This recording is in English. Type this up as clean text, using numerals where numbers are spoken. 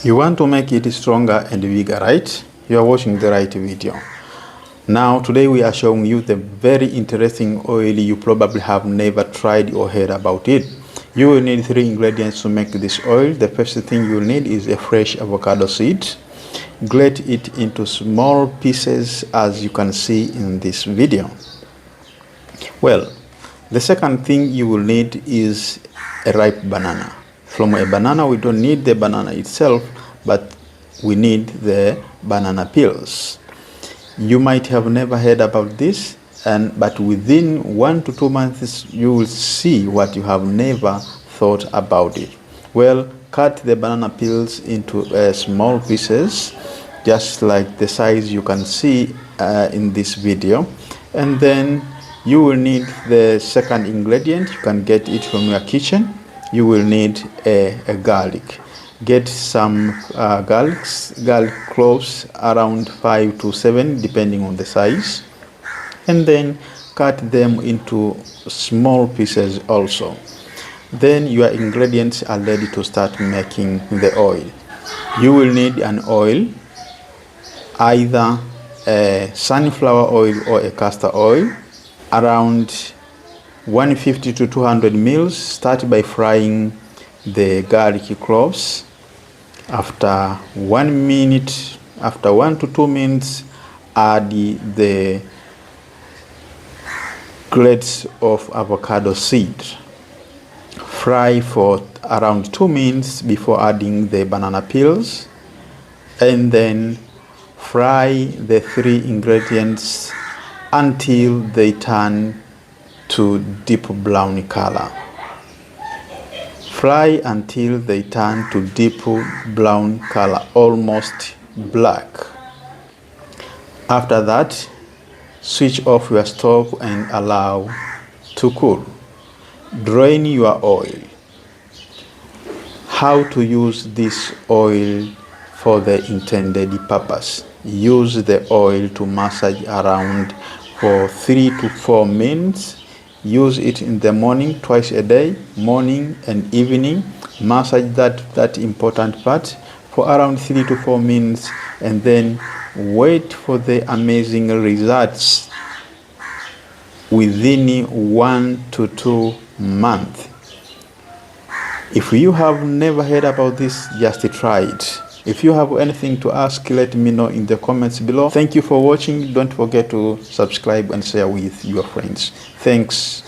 You want to make it stronger and bigger, right? You are watching the right video. Now today we are showing you the very interesting oil. You probably have never tried or heard about it. You will need 3 ingredients to make this oil. The first thing you will need is a fresh avocado seed. Grate it into small pieces as you can see in this video. Well, the second thing you will need is a ripe banana. From a banana, we don't need the banana itself, but we need the banana peels. You might have never heard about this, but within 1 to 2 months you will see what you have never thought about it. Well, cut the banana peels into small pieces, just like the size you can see in this video. And then you will need the second ingredient. You can get it from your kitchen. You will need a garlic. Get some garlic cloves, around 5 to 7 depending on the size, and then cut them into small pieces also. Then your ingredients are ready to start making the oil. You will need an oil, either a sunflower oil or a castor oil, around 150 to 200 mils. Start by frying the garlic cloves. After 1 to 2 minutes, add the grates of avocado seed. Fry for around 2 minutes before adding the banana peels, and then fry the 3 ingredients until they turn to deep brown color. Fry until they turn to deep brown color, almost black. After that, switch off your stove and allow to cool. Drain your oil. How to use this oil for the intended purpose? Use the oil to massage around for 3 to 4 minutes. Use it in the morning, twice a day, morning and evening. Massage that important part for around 3 to 4 minutes, and then wait for the amazing results within 1 to 2 months. If you have never heard about this, just try it. If you have anything to ask, let me know in the comments below. Thank you for watching. Don't forget to subscribe and share with your friends. Thanks.